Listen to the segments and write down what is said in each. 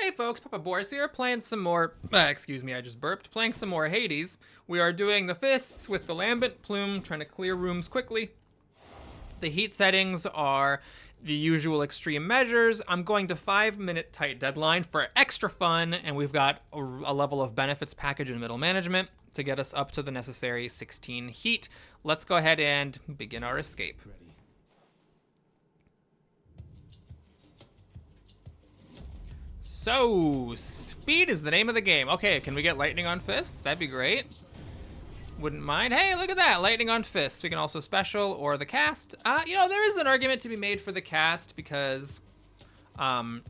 Hey folks, Papa Boris here, playing some more, excuse me, I just burped, playing some more Hades. We are doing the fists with the Lambent Plume, trying to clear rooms quickly. The heat settings are the usual extreme measures. I'm going to 5-minute tight deadline for extra fun, and we've got a level of benefits package in middle management to get us up to the necessary 16 heat. Let's go ahead and begin our escape. So, speed is the name of the game. Okay, can we get lightning on fists? That'd be great. Wouldn't mind. Hey, look at that, lightning on fists. We can also special or the cast. You know, there is an argument to be made for the cast because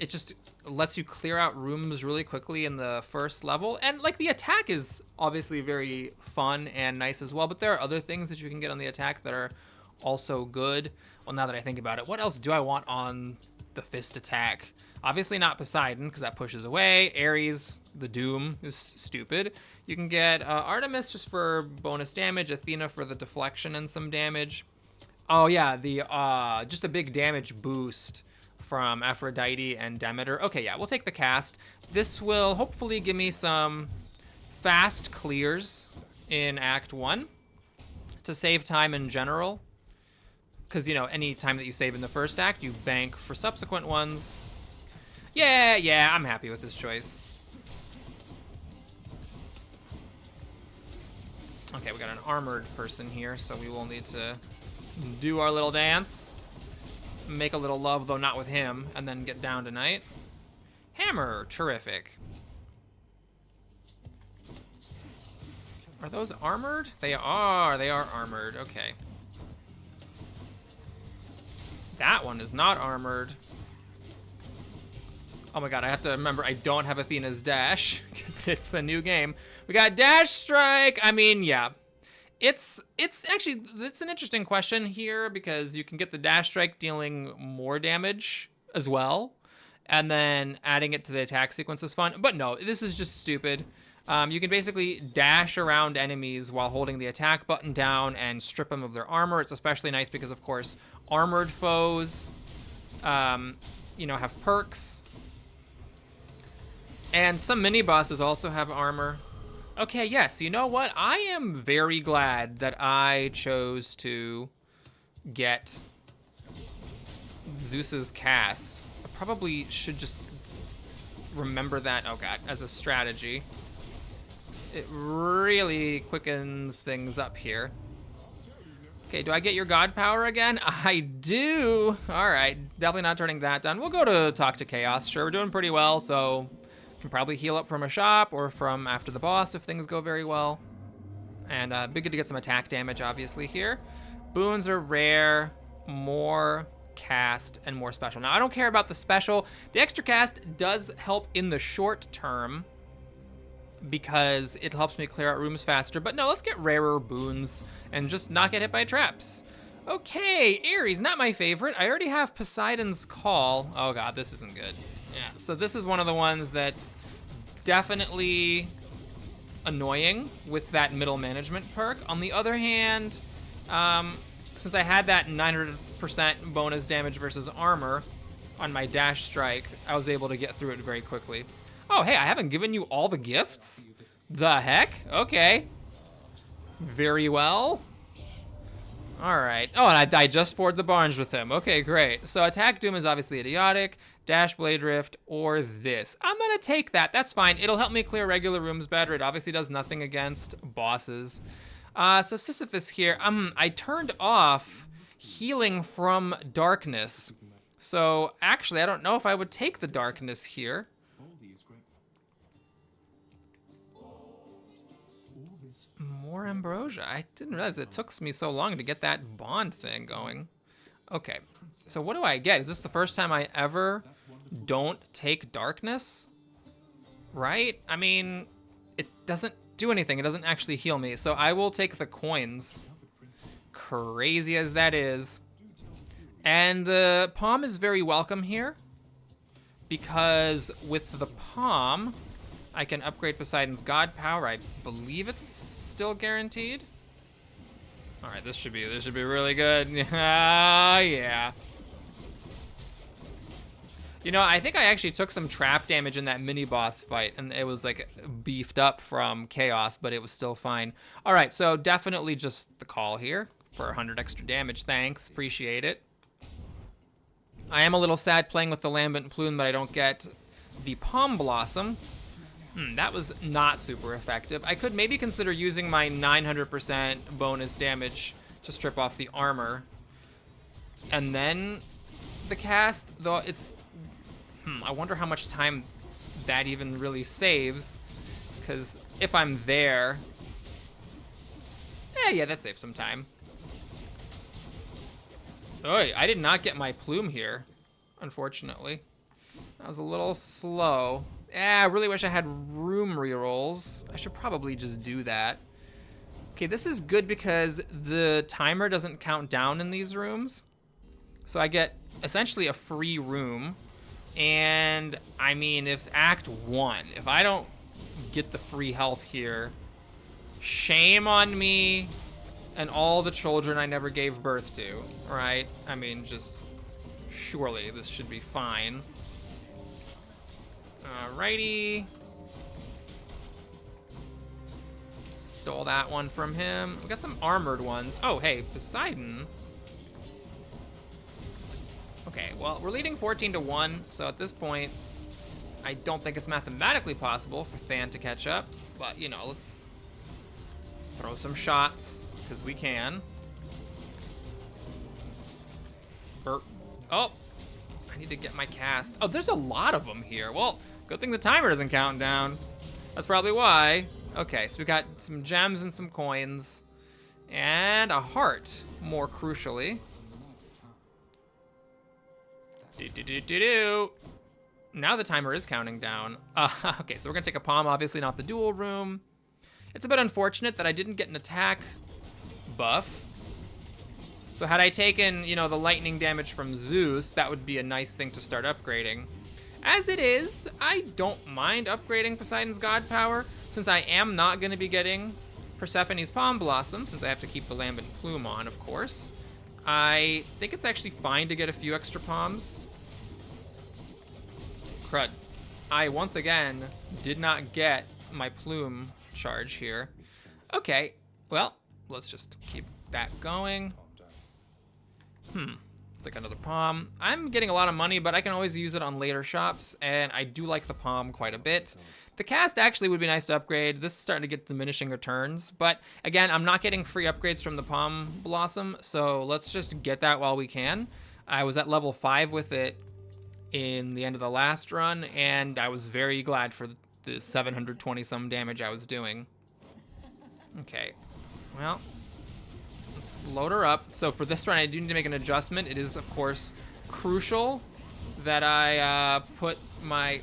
it just lets you clear out rooms really quickly in the first level. And like the attack is obviously very fun and nice as well, but there are other things that you can get on the attack that are also good. Well, now that I think about it, what else do I want on the fist attack? Obviously not Poseidon, because that pushes away. Ares, the Doom, is stupid. You can get Artemis just for bonus damage, Athena for the deflection and some damage. Oh yeah, the just a big damage boost from Aphrodite and Demeter. Okay, yeah, we'll take the cast. This will hopefully give me some fast clears in Act 1 to save time in general. Because, you know, any time that you save in the first act, you bank for subsequent ones. Yeah, I'm happy with this choice. Okay, we got an armored person here, so we will need to do our little dance. Make a little love, though not with him, and then get down tonight. Hammer, terrific. Are those armored? They are armored, okay. That one is not armored. Oh my god, I have to remember I don't have Athena's dash because it's a new game. We got dash strike. I mean, yeah. It's an interesting question here because you can get the dash strike dealing more damage as well, and then adding it to the attack sequence is fun. But no, this is just stupid. You can basically dash around enemies while holding the attack button down and strip them of their armor. It's especially nice because, of course, armored foes, you know, have perks. And some mini-bosses also have armor. Okay, yes, you know what? I am very glad that I chose to get Zeus's cast. I probably should just remember that, oh god, as a strategy. It really quickens things up here. Okay, do I get your god power again? I do. All right, definitely not turning that down. We'll go to talk to Chaos. Sure, we're doing pretty well, so can probably heal up from a shop or from after the boss if things go very well. And be good to get some attack damage, obviously, here. Boons are rare, more cast, and more special. Now, I don't care about the special. The extra cast does help in the short term because it helps me clear out rooms faster. But no, let's get rarer boons and just not get hit by traps. Okay, Ares, not my favorite. I already have Poseidon's Call. Oh god, this isn't good. Yeah, so this is one of the ones that's definitely annoying with that middle management perk. On the other hand, since I had that 900% bonus damage versus armor on my dash strike, I was able to get through it very quickly. Oh, hey, I haven't given you all the gifts? The heck? Okay. Very well. All right. Oh, and I just forged the barns with him. Okay, great. So attack doom is obviously idiotic. Dash blade rift or this. I'm gonna take that. That's fine. It'll help me clear regular rooms better. It obviously does nothing against bosses. So Sisyphus here. I turned off healing from darkness. So actually, I don't know if I would take the darkness here. More ambrosia. I didn't realize it took me so long to get that bond thing going. Okay, so what do I get? Is this the first time I ever don't take darkness? Right? I mean, it doesn't do anything. It doesn't actually heal me. So I will take the coins. Crazy as that is. And the palm is very welcome here because with the palm, I can upgrade Poseidon's god power. I believe it's still guaranteed. All right, this should be really good. Yeah. You know, I think I actually took some trap damage in that mini-boss fight, and it was, like, beefed up from Chaos, but it was still fine. All right, so definitely just the call here for 100 extra damage. Thanks, appreciate it. I am a little sad playing with the Lambent Plume that I don't get the Palm Blossom. That was not super effective. I could maybe consider using my 900% bonus damage to strip off the armor. And then the cast, though it's... I wonder how much time that even really saves. Because if I'm there... yeah, that saves some time. Oh, I did not get my plume here, unfortunately. I was a little slow. I really wish I had room rerolls. I should probably just do that. Okay, this is good because the timer doesn't count down in these rooms. So I get essentially a free room. And, I mean, it's Act 1. If I don't get the free health here, shame on me and all the children I never gave birth to, right? I mean, just surely this should be fine. Alrighty. Stole that one from him. We got some armored ones. Oh, hey, Poseidon. Okay, well, we're leading 14-1, so at this point, I don't think it's mathematically possible for Than to catch up. But, you know, let's throw some shots, because we can. Oh, I need to get my cast. Oh, there's a lot of them here. Well, good thing the timer doesn't count down. That's probably why. Okay, so we got some gems and some coins. And a heart, more crucially. Now the timer is counting down. Okay, so we're gonna take a palm, obviously not the dual room. It's a bit unfortunate that I didn't get an attack buff. So had I taken, you know, the lightning damage from Zeus, that would be a nice thing to start upgrading. As it is, I don't mind upgrading Poseidon's god power, since I am not gonna be getting Persephone's Palm Blossom, since I have to keep the Lambent Plume on, of course. I think it's actually fine to get a few extra palms. Crud. I, once again, did not get my plume charge here. Okay, well, let's just keep that going. Take another palm. I'm getting a lot of money, but I can always use it on later shops, and I do like the palm quite a bit. The cast actually would be nice to upgrade. This is starting to get diminishing returns, but again, I'm not getting free upgrades from the Palm Blossom, so let's just get that while we can. I was at level 5 with it in the end of the last run, and I was very glad for the 720 some damage I was doing. Okay, well, let's load her up. So for this run, I do need to make an adjustment. It is, of course, crucial that I put my,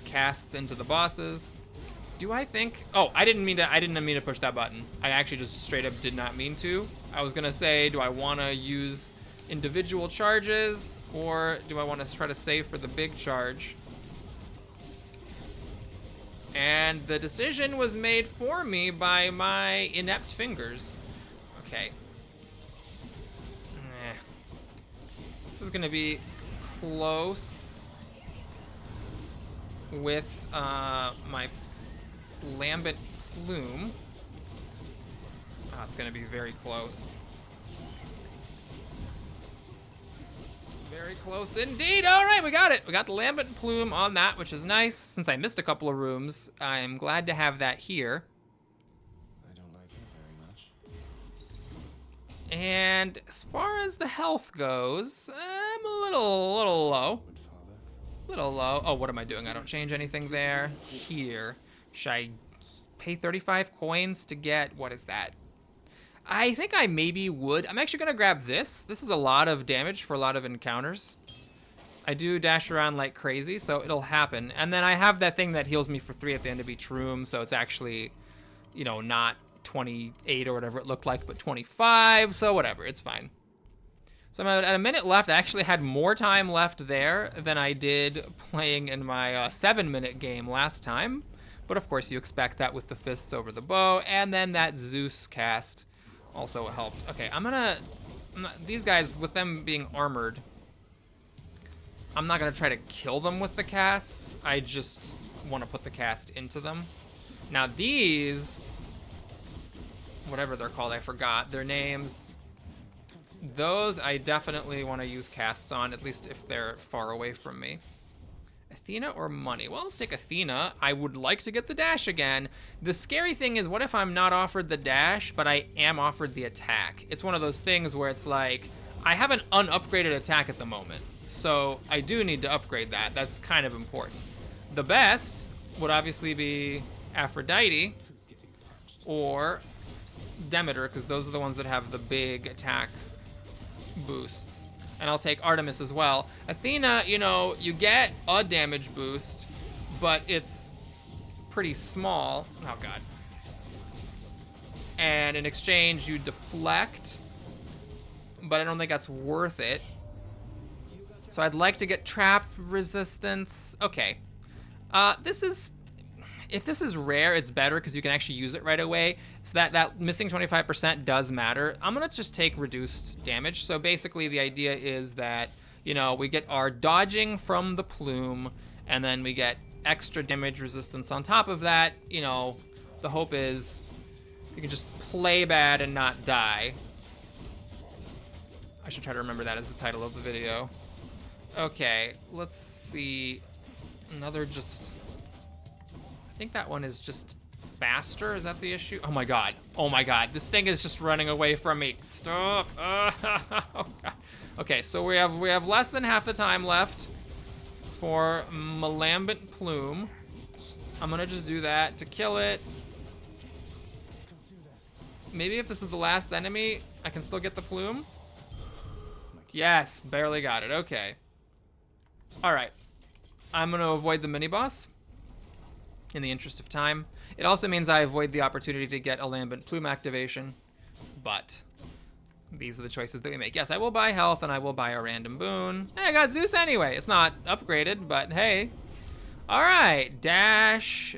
casts into the bosses. Do I think, I didn't mean to push that button. I actually just straight up did not mean to. I was gonna say, do I wanna use individual charges, or do I wanna try to save for the big charge? And the decision was made for me by my inept fingers. Okay. This is gonna be close with my Lambent Plume. It's gonna be very close. Very close indeed. All right, we got it. We got the Lambent Plume on that, which is nice. Since I missed a couple of rooms, I'm glad to have that here. I don't like it very much. And as far as the health goes, I'm a little low. Little low. Oh, what am I doing? I don't change anything there. Here. Should I pay 35 coins to get, what is that? I think I maybe would. I'm actually gonna grab this. This is a lot of damage for a lot of encounters. I do dash around like crazy, so it'll happen. And then I have that thing that heals me for 3 at the end of each room, so it's actually, you know, not 28 or whatever it looked like, but 25, so whatever, it's fine. So I'm at a minute left. I actually had more time left there than I did playing in my 7-minute game last time. But of course you expect that with the fists over the bow, and then that Zeus cast also helped. Okay, these guys, with them being armored, I'm not going to try to kill them with the casts. I just want to put the cast into them. Now these, whatever they're called, I forgot their names. Those I definitely want to use casts on, at least if they're far away from me. Athena or money? Well, let's take Athena. I would like to get the dash again. The scary thing is, what if I'm not offered the dash, but I am offered the attack? It's one of those things where it's like, I have an unupgraded attack at the moment, so I do need to upgrade that. That's kind of important. The best would obviously be Aphrodite or Demeter, because those are the ones that have the big attack boosts. And I'll take Artemis as well. Athena, you know, you get a damage boost, but it's pretty small. Oh, God. And in exchange, you deflect, but I don't think that's worth it. So I'd like to get trap resistance. Okay. If this is rare, it's better because you can actually use it right away. So that missing 25% does matter. I'm gonna just take reduced damage. So basically the idea is that, you know, we get our dodging from the plume, and then we get extra damage resistance on top of that. You know, the hope is you can just play bad and not die. I should try to remember that as the title of the video. Okay, let's see. Another just... I think that one is just faster. Is that the issue? Oh my god. Oh my god. This thing is just running away from me. Stop. Oh god. Okay, so we have less than half the time left for Malambent Plume. I'm gonna just do that to kill it. Maybe if this is the last enemy, I can still get the plume. Yes, barely got it. Okay. All right. I'm gonna avoid the mini boss in the interest of time. It also means I avoid the opportunity to get a Lambent Plume activation, but these are the choices that we make. Yes, I will buy health, and I will buy a random boon. Hey, I got Zeus anyway. It's not upgraded, but hey. All right, dash,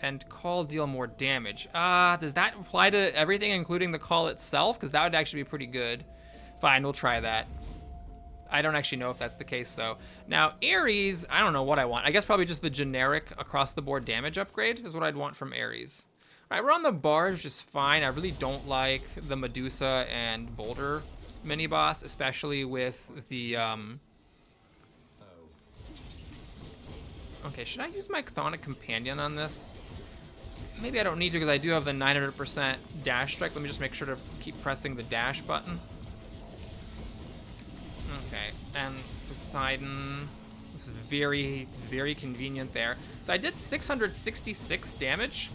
and call deal more damage. Does that apply to everything, including the call itself? Because that would actually be pretty good. Fine, we'll try that. I don't actually know if that's the case, though. Now, Ares, I don't know what I want. I guess probably just the generic across-the-board damage upgrade is what I'd want from Ares. All right, we're on the bars, which is fine. I really don't like the Medusa and Boulder mini-boss, especially with the... Okay, should I use my Chthonic Companion on this? Maybe I don't need to, because I do have the 900% dash strike. Let me just make sure to keep pressing the dash button. Okay, and Poseidon was very, very convenient there. So I did 666 damage.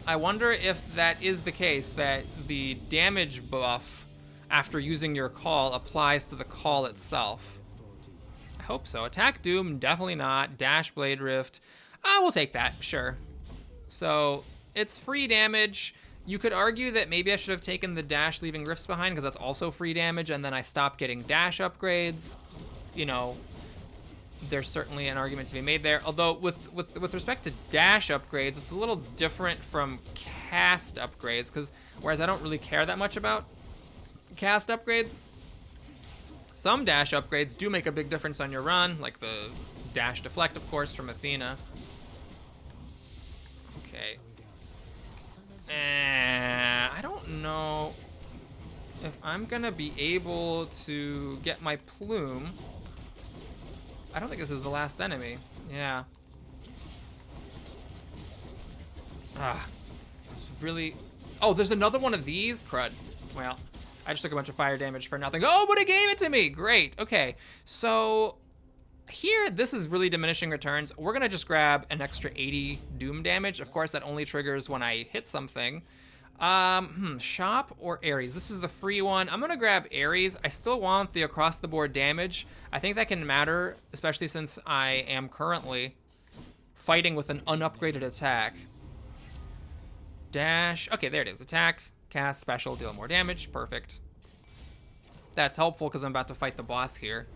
I wonder if that is the case, that the damage buff after using your call applies to the call itself. I hope so. Attack Doom, definitely not. Dash Blade Rift. We'll take that, sure. So it's free damage. You could argue that maybe I should have taken the dash leaving rifts behind, because that's also free damage, and then I stopped getting dash upgrades. You know, there's certainly an argument to be made there. Although with respect to dash upgrades, it's a little different from cast upgrades, because whereas I don't really care that much about cast upgrades, some dash upgrades do make a big difference on your run, like the dash deflect, of course, from Athena. Okay. I don't know if I'm gonna be able to get my plume. I don't think this is the last enemy. Yeah. It's really... Oh, there's another one of these? Crud. Well, I just took a bunch of fire damage for nothing. Oh, but it gave it to me! Great. Okay, so... Here, this is really diminishing returns. We're gonna just grab an extra 80 doom damage. Of course, that only triggers when I hit something. Shop or Ares? This is the free one. I'm gonna grab Ares. I still want the across-the-board damage. I think that can matter, especially since I am currently fighting with an unupgraded attack. Dash. Okay, there it is. Attack, cast, special, deal more damage. Perfect. That's helpful because I'm about to fight the boss here.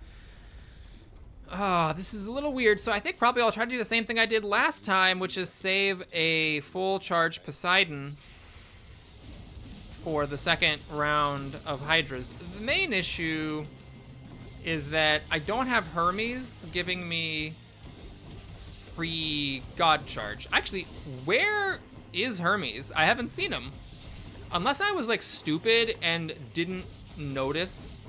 This is a little weird. So I think probably I'll try to do the same thing I did last time, which is save a full charge Poseidon for the second round of Hydras. The main issue is that I don't have Hermes giving me free God charge. Actually, where is Hermes? I haven't seen him. Unless I was like stupid and didn't notice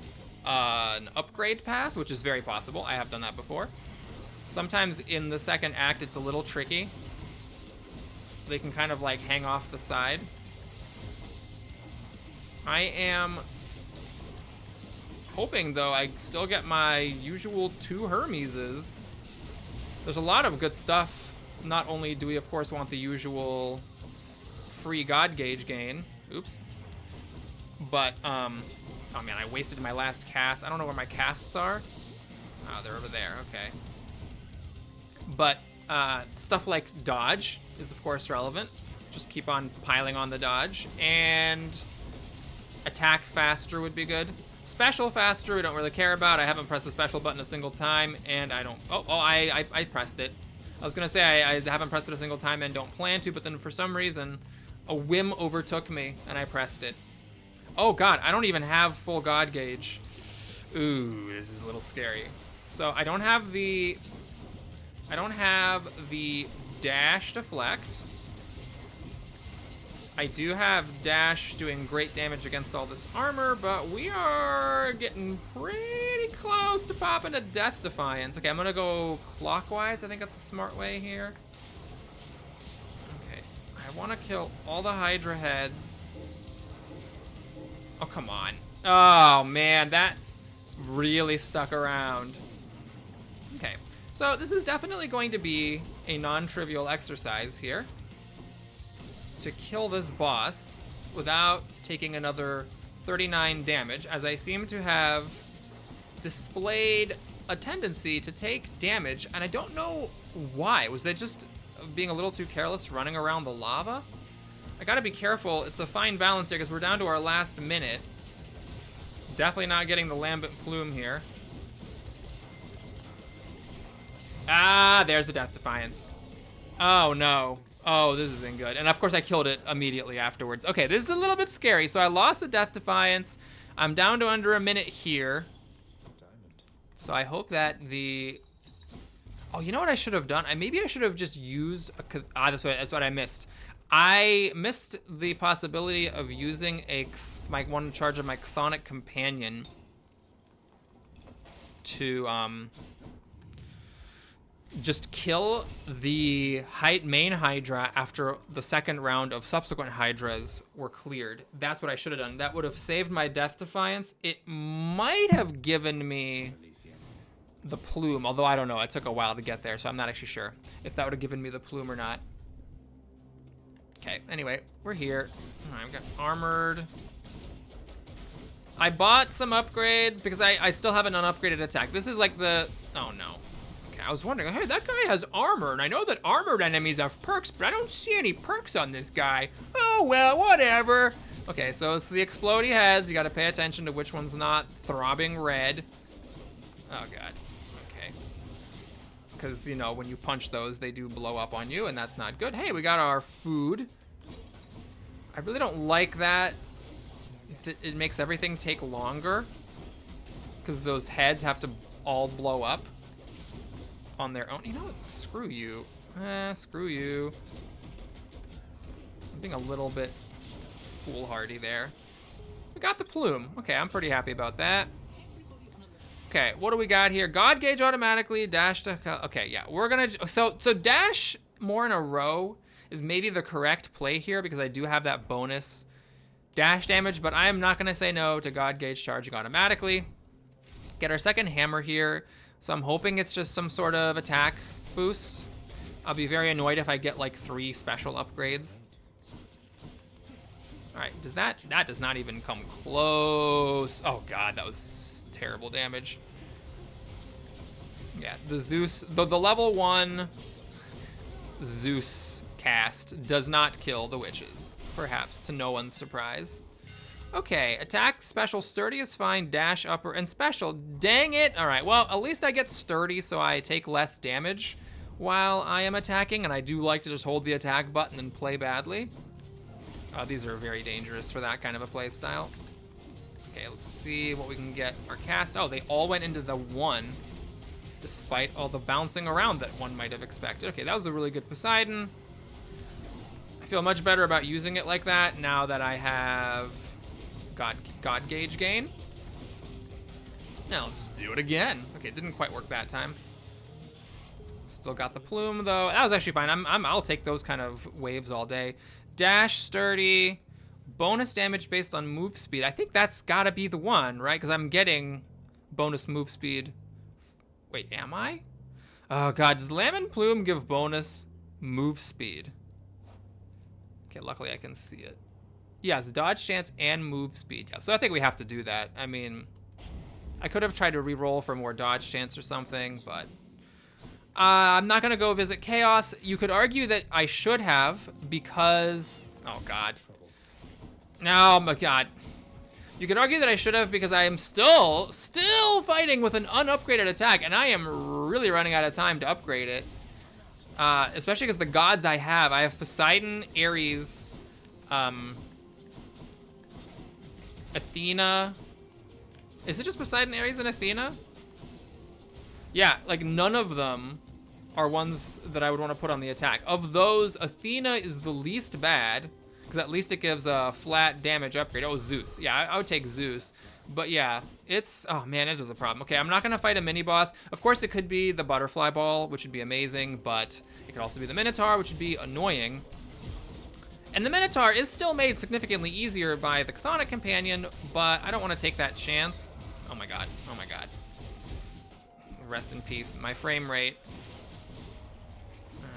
an upgrade path, which is very possible. I have done that before. Sometimes in the second act, it's a little tricky. They can kind of like hang off the side. I am hoping, though, I still get my usual 2 Hermeses. There's a lot of good stuff. Not only do we, of course, want the usual free God gauge gain. Oops. But, oh man, I wasted my last cast. I don't know where my casts are. Oh, they're over there. Okay. But stuff like dodge is, of course, relevant. Just keep on piling on the dodge. And attack faster would be good. Special faster, we don't really care about. I haven't pressed the special button a single time, and I don't... I pressed it. I was going to say I haven't pressed it a single time and don't plan to, but then for some reason, a whim overtook me, and I pressed it. Oh, God, I don't even have full God gauge. Ooh, this is a little scary. So I don't have the... dash deflect. I do have dash doing great damage against all this armor, but we are getting pretty close to popping a Death Defiance. Okay, I'm gonna go clockwise. I think that's a smart way here. Okay, I want to kill all the Hydra heads. Oh, come on. Oh, man, that really stuck around. Okay, so this is definitely going to be a non-trivial exercise here to kill this boss without taking another 39 damage, as I seem to have displayed a tendency to take damage, and I don't know why. Was that just being a little too careless running around the lava? I gotta be careful. It's a fine balance here because we're down to our last minute. Definitely not getting the Lambent Plume here. Ah, there's the Death Defiance. Oh, no. Oh, this isn't good. And of course I killed it immediately afterwards. Okay, this is a little bit scary. So I lost the Death Defiance. I'm down to under a minute here. So I hope that the... Oh, you know what I should have done? Maybe I should have just used a... that's what I missed. I missed the possibility of using my one charge of my Chthonic Companion to just kill the main Hydra after the second round of subsequent Hydras were cleared. That's what I should have done. That would have saved my Death Defiance. It might have given me the plume, although I don't know. It took a while to get there, so I'm not actually sure if that would have given me the plume or not. Okay, anyway, we're here. I've got armored. I bought some upgrades because I still have an unupgraded attack. This is like the... Oh, no. I was wondering, hey, that guy has armor, and I know that armored enemies have perks, but I don't see any perks on this guy. Oh, well, whatever. Okay, so it's the explodey heads. You got to pay attention to which one's not throbbing red. Oh, God. Okay. Because, you know, when you punch those, they do blow up on you, and that's not good. Hey, we got our food. I really don't like that. It makes everything take longer because those heads have to all blow up on their own. You know what? Screw you. Screw you. I'm being a little bit foolhardy there. We got the plume. Okay, I'm pretty happy about that. Okay, what do we got here? God gauge automatically, dash to... Okay, yeah, we're gonna... So dash more in a row is maybe the correct play here because I do have that bonus dash damage, but I am not gonna say no to God gauge charging automatically. Get our second hammer here. So I'm hoping it's just some sort of attack boost. I'll be very annoyed if I get like 3 special upgrades. All right, that does not even come close. Oh God, that was terrible damage. Yeah, the Zeus, the level 1 Zeus cast does not kill the witches, perhaps to no one's surprise. Okay, attack, special, sturdy is fine, dash, upper, and special. Dang it! All right, well, at least I get sturdy so I take less damage while I am attacking, and I do like to just hold the attack button and play badly. These are very dangerous for that kind of a play style. Okay, let's see what we can get our cast. Oh, they all went into the 1, despite all the bouncing around that one might have expected. Okay, that was a really good Poseidon. I feel much better about using it like that now that I have God Gauge gain. Now let's do it again. Okay, it didn't quite work that time. Still got the plume though. That was actually fine. I'll take those kind of waves all day. Dash, sturdy, bonus damage based on move speed. I think that's gotta be the one, right? Because I'm getting bonus move speed. Wait, am I? Oh god, does the Lamb Plume give bonus move speed? Okay, luckily I can see it. Yes, dodge chance and move speed. Yeah, so I think we have to do that. I mean, I could have tried to re-roll for more dodge chance or something, but I'm not gonna go visit Chaos. You could argue that I should have because, oh god. Oh my god. You could argue that I should have because I am still fighting with an unupgraded attack, and I am really running out of time to upgrade it. Especially because the gods I have Poseidon, Ares, Athena. Is it just Poseidon, Ares, and Athena? Yeah, like none of them are ones that I would want to put on the attack. Of those, Athena is the least bad, because at least it gives a flat damage upgrade. Oh, Zeus. Yeah, I would take Zeus. But yeah, it's, oh man, it is a problem. Okay, I'm not gonna fight a mini boss. Of course, it could be the butterfly ball, which would be amazing, but it could also be the Minotaur, which would be annoying. And the Minotaur is still made significantly easier by the Chthonic Companion, but I don't want to take that chance. Oh my god, oh my god. Rest in peace, my frame rate.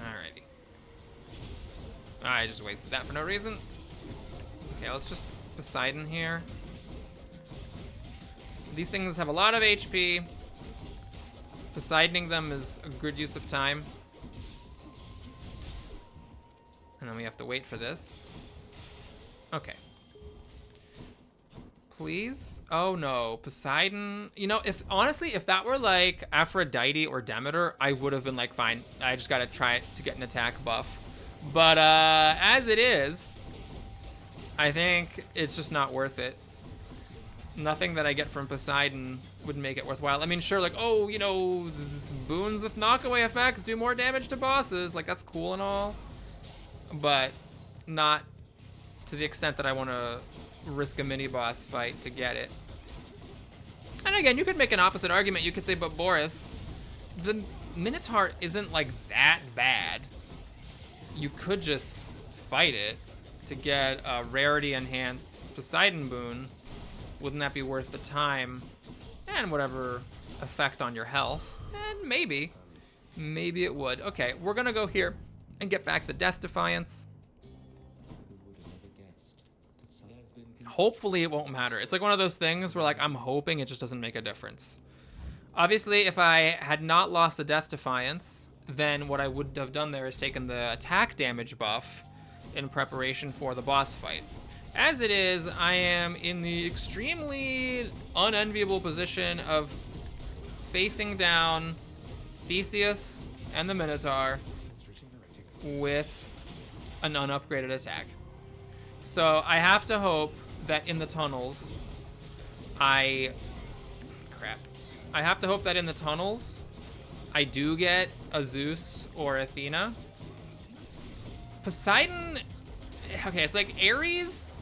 Alrighty. I just wasted that for no reason. Okay, let's just Poseidon here. These things have a lot of HP. Poseidoning them is a good use of time. And then we have to wait for this. Okay. Please? Oh no, Poseidon. You know, if honestly, if that were like Aphrodite or Demeter, I would have been like, fine, I just gotta try to get an attack buff. But as it is, I think it's just not worth it. Nothing that I get from Poseidon would make it worthwhile. I mean, sure, like, oh, you know, boons with knockaway effects do more damage to bosses. Like, that's cool and all. But not to the extent that I want to risk a mini-boss fight to get it. And again, you could make an opposite argument. You could say, but Boris, the Minotaur isn't, like, that bad. You could just fight it to get a rarity-enhanced Poseidon boon. Wouldn't that be worth the time and whatever effect on your health? And maybe it would. Okay, we're gonna go here and get back the Death Defiance. Hopefully it won't matter. It's like one of those things where like I'm hoping it just doesn't make a difference. Obviously, if I had not lost the Death Defiance, then what I would have done there is taken the attack damage buff in preparation for the boss fight. As it is, I am in the extremely unenviable position of facing down Theseus and the Minotaur with an unupgraded attack. So I have to hope that in the tunnels, I have to hope that in the tunnels, I do get a Zeus or Athena. Poseidon, okay, it's like Ares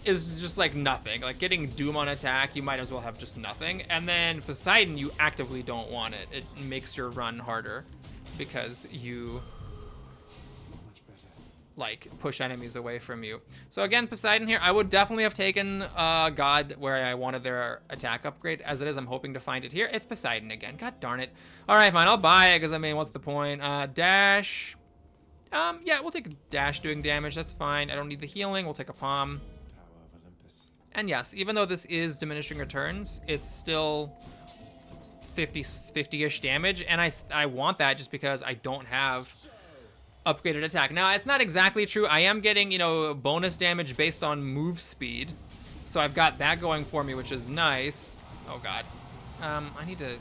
is just like nothing. Like getting Doom on attack, you might as well have just nothing. And then Poseidon, you actively don't want it. It makes your run harder because you like push enemies away from you. So again, Poseidon here, I would definitely have taken God where I wanted their attack upgrade. As it is, I'm hoping to find it here. It's Poseidon again. God darn it. All right, fine, I'll buy it because I mean, what's the point? Dash. Yeah, we'll take a dash doing damage. That's fine. I don't need the healing. We'll take a palm. And yes, even though this is diminishing returns, it's still 50-ish damage, and I want that just because I don't have upgraded attack. Now, it's not exactly true. I am getting, you know, bonus damage based on move speed, so I've got that going for me, which is nice. Oh god. I need to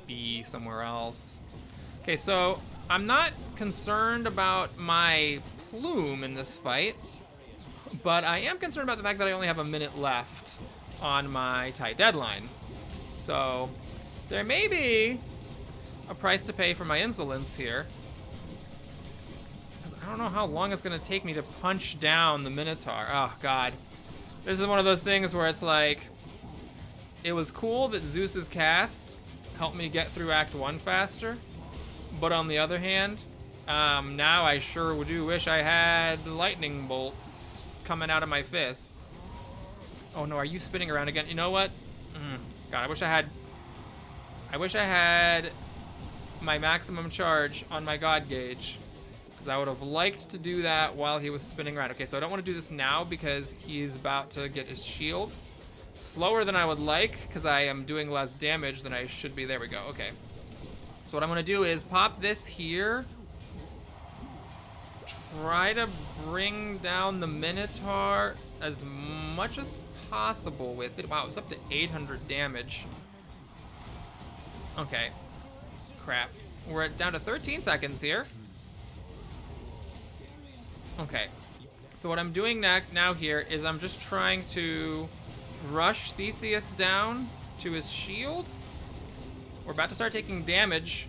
be somewhere else. Okay, so I'm not concerned about my plume in this fight, but I am concerned about the fact that I only have a minute left on my tight deadline. So there may be a price to pay for my insolence here. I don't know how long it's gonna take me to punch down the Minotaur. Oh god. This is one of those things where it's like, it was cool that Zeus's cast helped me get through Act 1 faster, but on the other hand, now I sure do wish I had lightning bolts coming out of my fists. Oh no, are you spinning around again? You know what? God, I wish I had my maximum charge on my God gauge, because I would have liked to do that while he was spinning around. Okay, so I don't want to do this now because he's about to get his shield. Slower than I would like, because I am doing less damage than I should be. There we go, okay. So what I'm gonna do is pop this here. Try to bring down the Minotaur as much as possible with it. Wow, it's up to 800 damage. Okay, crap. We're down to 13 seconds here. Okay, so what I'm doing now here is I'm just trying to rush Theseus down to his shield. We're about to start taking damage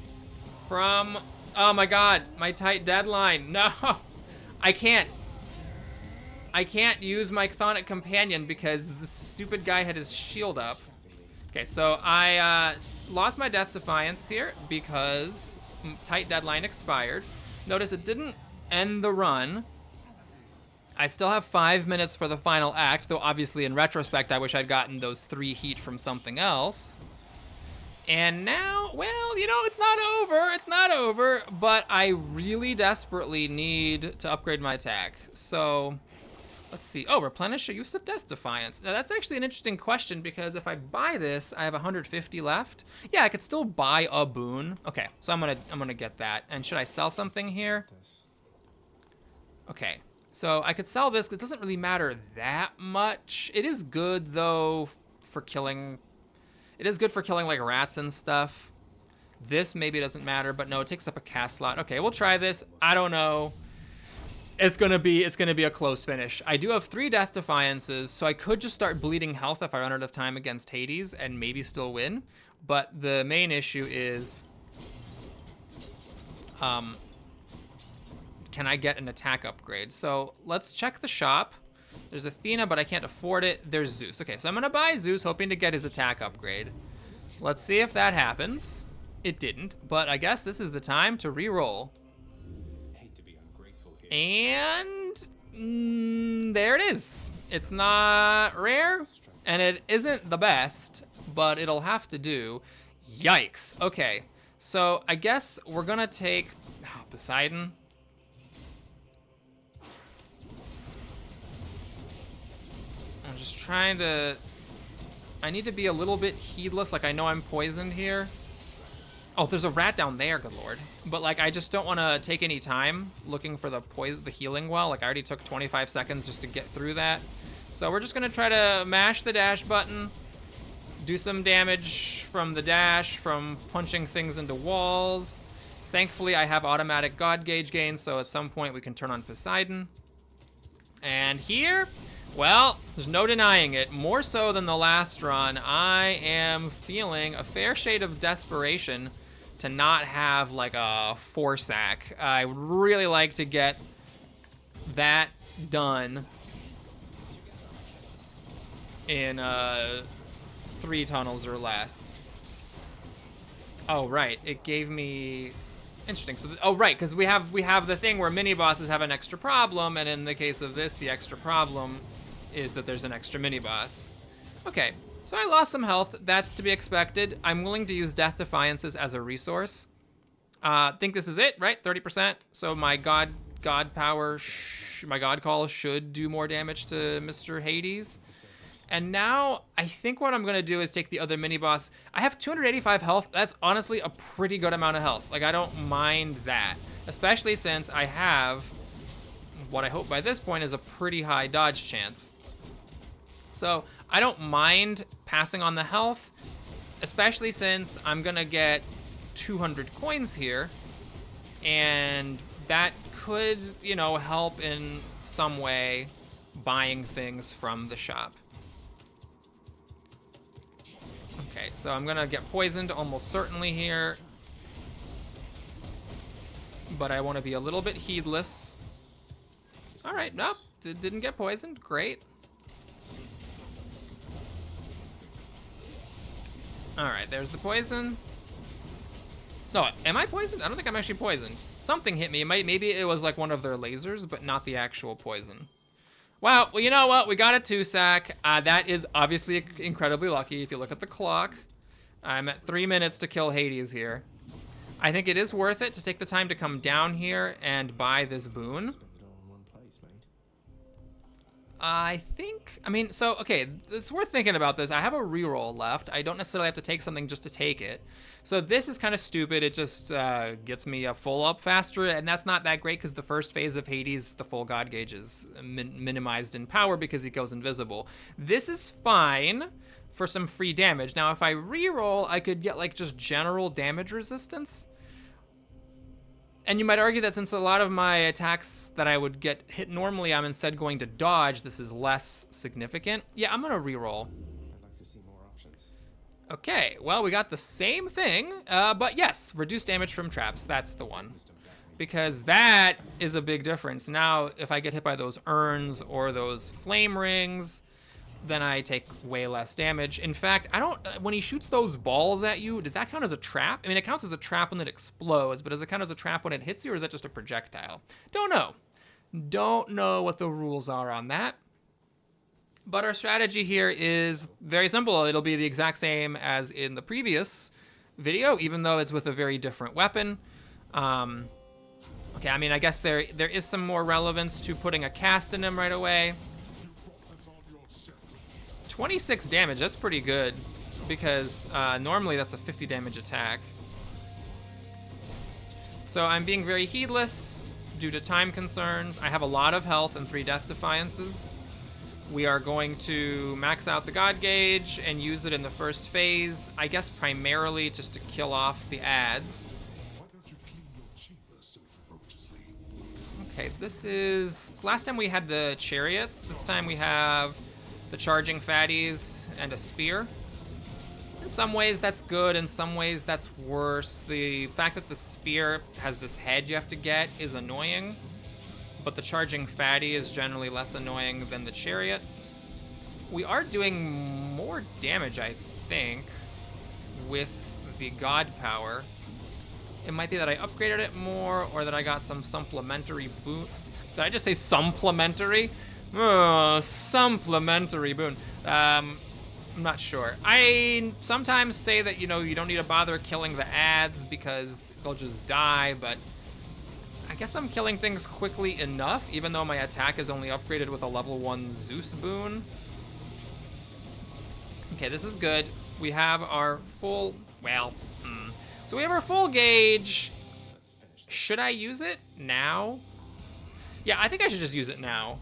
from, oh my god, my tight deadline. No, I can't use my Chthonic Companion because the stupid guy had his shield up. Okay, so I lost my Death Defiance here because tight deadline expired. Notice it didn't end the run. I still have 5 minutes for the final act, though obviously in retrospect I wish I'd gotten those 3 heat from something else. And now, well, you know, it's not over, but I really desperately need to upgrade my attack. So, let's see. Oh, replenish the use of Death Defiance. Now that's actually an interesting question, because if I buy this, I have 150 left. Yeah, I could still buy a boon. Okay, so I'm gonna get that. And should I sell something here? Okay. So I could sell this, it doesn't really matter that much. It is good though for killing, it is good for killing like rats and stuff. This maybe doesn't matter, but no, it takes up a cast slot. Okay, we'll try this. I don't know. It's gonna be a close finish. I do have 3 Death Defiances, so I could just start bleeding health if I run out of time against Hades and maybe still win. But the main issue is, can I get an attack upgrade? So let's check the shop. There's Athena, but I can't afford it. There's Zeus. Okay, so I'm gonna buy Zeus, hoping to get his attack upgrade. Let's see if that happens. It didn't, but I guess this is the time to re-roll. And there it is. It's not rare, and it isn't the best, but it'll have to do. Yikes. Okay, so I guess we're gonna take Poseidon. I'm just trying to, I need to be a little bit heedless, like I know I'm poisoned here. Oh, there's a rat down there, good lord. But like, I just don't want to take any time looking for the healing well. Like I already took 25 seconds just to get through that. So we're just gonna try to mash the dash button, do some damage from the dash, from punching things into walls. Thankfully, I have automatic God gauge gain, so at some point we can turn on Poseidon. And here, well, there's no denying it. More so than the last run, I am feeling a fair shade of desperation to not have like a 4-sack. I would really like to get that done in 3 tunnels or less. Oh, right, it gave me, interesting. So, oh, right, because we have the thing where mini bosses have an extra problem, and in the case of this, the extra problem is that there's an extra mini boss. Okay, so I lost some health. That's to be expected. I'm willing to use Death Defiances as a resource. Think this is it, right? 30%. So my God power, my God call should do more damage to Mr. Hades. And now I think what I'm gonna do is take the other mini boss. I have 285 health. That's honestly a pretty good amount of health. Like I don't mind that, especially since I have what I hope by this point is a pretty high dodge chance. So I don't mind passing on the health, especially since I'm gonna get 200 coins here, and that could, you know, help in some way buying things from the shop. Okay, so I'm gonna get poisoned almost certainly here. But I want to be a little bit heedless. All right, nope, didn't get poisoned. Great. All right, there's the poison. No, am I poisoned? I don't think I'm actually poisoned. Something hit me. Maybe it was like one of their lasers, but not the actual poison. Wow, well, you know what? We got a 2-sack. That is obviously incredibly lucky if you look at the clock. I'm at 3 minutes to kill Hades here. I think it is worth it to take the time to come down here and buy this boon. I mean, so, okay, it's worth thinking about this. I have a reroll left. I don't necessarily have to take something just to take it. So this is kind of stupid. It just gets me a full up faster, and that's not that great because the first phase of Hades, the full god gauge is minimized in power because he goes invisible. This is fine for some free damage. Now, if I reroll, I could get, like, just general damage resistance. And you might argue that since a lot of my attacks that I would get hit normally, I'm instead going to dodge, this is less significant. Yeah, I'm gonna reroll. I'd like to see more options. Okay, well, we got the same thing, but yes, reduced damage from traps, that's the one. Because that is a big difference. Now, if I get hit by those urns or those flame rings, then I take way less damage. In fact, when he shoots those balls at you, does that count as a trap? I mean, it counts as a trap when it explodes, but does it count as a trap when it hits you, or is that just a projectile? Don't know. Don't know what the rules are on that. But our strategy here is very simple. It'll be the exact same as in the previous video, even though it's with a very different weapon. Okay, I mean, I guess there is some more relevance to putting a cast in him right away. 26 damage, that's pretty good, because normally that's a 50 damage attack. So I'm being very heedless due to time concerns. I have a lot of health and 3 death defiances. We are going to max out the god gauge and use it in the first phase, I guess primarily just to kill off the ads. Okay, this is, so last time we had the chariots, this time we have the charging fatties and a spear. In some ways that's good, in some ways that's worse. The fact that the spear has this head you have to get is annoying, but the charging fatty is generally less annoying than the chariot. We are doing more damage, I think, with the god power. It might be that I upgraded it more, or that I got some supplementary boon. Did I just say supplementary? Supplementary boon. I'm not sure. I sometimes say that, you know, you don't need to bother killing the ads because they'll just die, but I guess I'm killing things quickly enough, even though my attack is only upgraded with a level 1 Zeus boon. Okay, this is good. We have our full, well, so we have our full gauge. Should I use it now? Yeah, I think I should just use it now.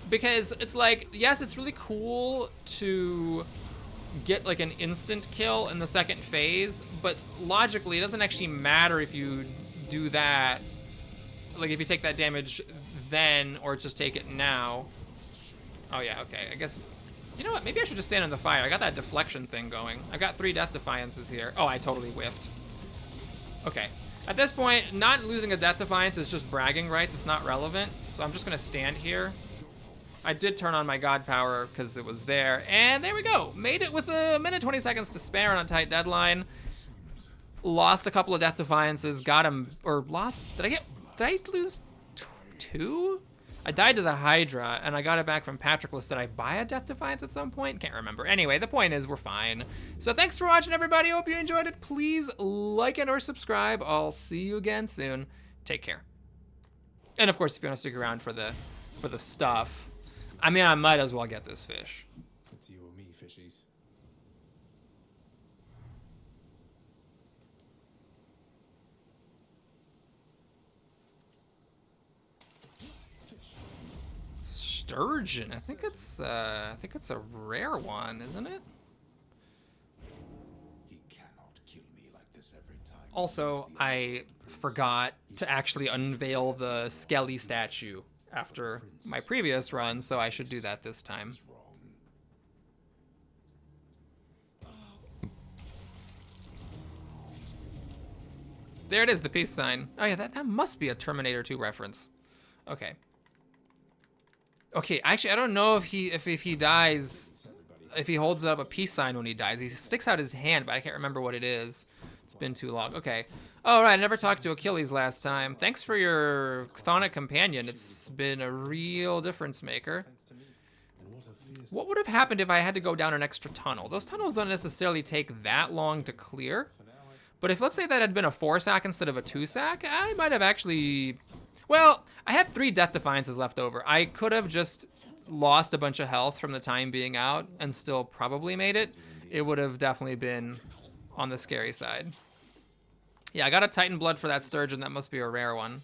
Because it's like, yes, it's really cool to get like an instant kill in the second phase, but logically it doesn't actually matter if you do that. Like if you take that damage then, or just take it now. Oh yeah, okay, I guess, you know what, maybe I should just stand in the fire. I got that deflection thing going. I got 3 death defiances here. Oh, I totally whiffed. Okay, at this point, not losing a death defiance is just bragging rights, it's not relevant. So I'm just gonna stand here. I did turn on my god power because it was there, and there we go. Made it with a minute 20 seconds to spare on a tight deadline. Lost a couple of death defiances, got him, or lost, did I lose 2? I died to the Hydra, and I got it back from Patroclus. Did I buy a death defiance at some point? Can't remember. Anyway, the point is we're fine. So thanks for watching, everybody. Hope you enjoyed it. Please like it or subscribe. I'll see you again soon. Take care. And of course, if you want to stick around for the stuff, I mean, I might as well get this fish. It's you or me, fishies. Sturgeon. I think it's a rare one, isn't it? He cannot kill me like this every time. Also, I forgot to actually unveil the Skelly statue after my previous run, so I should do that this time. There it is, the peace sign. Oh yeah, that must be a Terminator 2 reference. Okay. Okay, actually, I don't know if he dies, if he holds up a peace sign when he dies. He sticks out his hand, but I can't remember what it is. It's been too long. Okay. Oh, right, I never talked to Achilles last time. Thanks for your chthonic companion. It's been a real difference maker. Thanks to me. And what a fierce What would have happened if I had to go down an extra tunnel? Those tunnels don't necessarily take that long to clear. for now. But if, let's say, that had been a 4-sack instead of a 2-sack, I might have actually... Well, I had 3 Death Defiances left over. I could have just lost a bunch of health from the time being out and still probably made it. It would have definitely been on the scary side. Yeah, I got a Titan Blood for that Sturgeon. That must be a rare one.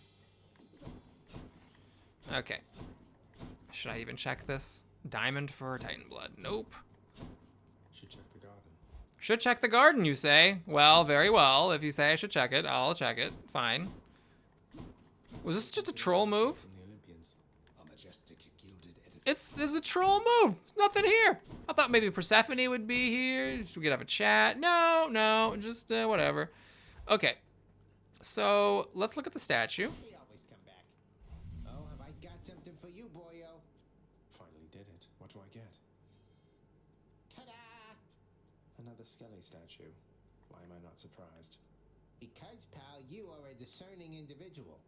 Okay. Should I even check this? Diamond for Titan Blood. Nope. Should check the garden. Should check the garden, you say? Well, very well. If you say I should check it, I'll check it. Fine. Was this just a troll move? From the Olympians. A majestic gilded edifice. It's a troll move. There's nothing here. I thought maybe Persephone would be here. We could have a chat. No, just whatever. Okay. So let's look at the statue. They always come back. Oh, have I got something for you, boyo? Finally did it. What do I get? Ta-da! Another Skelly statue. Why am I not surprised? Because, pal, you are a discerning individual.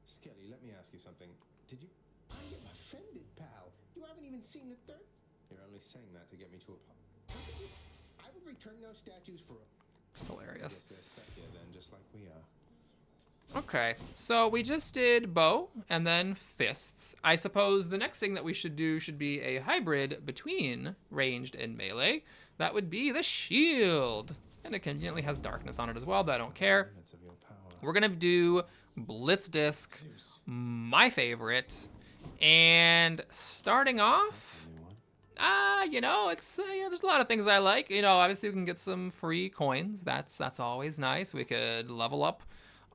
Skelly, let me ask you something. Did you... I am offended, pal. You haven't even seen the third. You're only saying that to get me to a pub. I would return those statues for a... Hilarious. Guess they're stuck here then, just like we are. Okay, so we just did bow and then fists. I suppose the next thing that we should do should be a hybrid between ranged and melee. That would be the shield. And it conveniently has darkness on it as well, but I don't care. Limits of your power. We're gonna do Blitz Disc, my favorite. And starting off, New one. you know, it's there's a lot of things I like. You know, obviously we can get some free coins. That's always nice. We could level up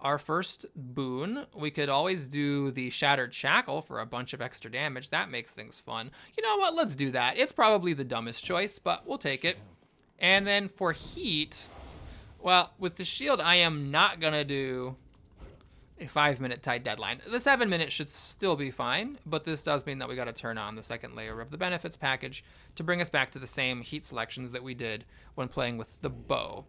our first boon. We could always do the Shattered Shackle for a bunch of extra damage. That makes things fun. You know what? Let's do that. It's probably the dumbest choice, but we'll take it. And then for heat, well, with the shield, I am not gonna do a 5-minute tight deadline. The 7-minute should still be fine, but this does mean that we got to turn on the second layer of the benefits package to bring us back to the same heat selections that we did when playing with the bow.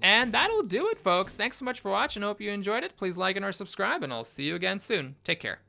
And that'll do it, folks. Thanks so much for watching. Hope you enjoyed it. Please like and or subscribe, and I'll see you again soon. Take care.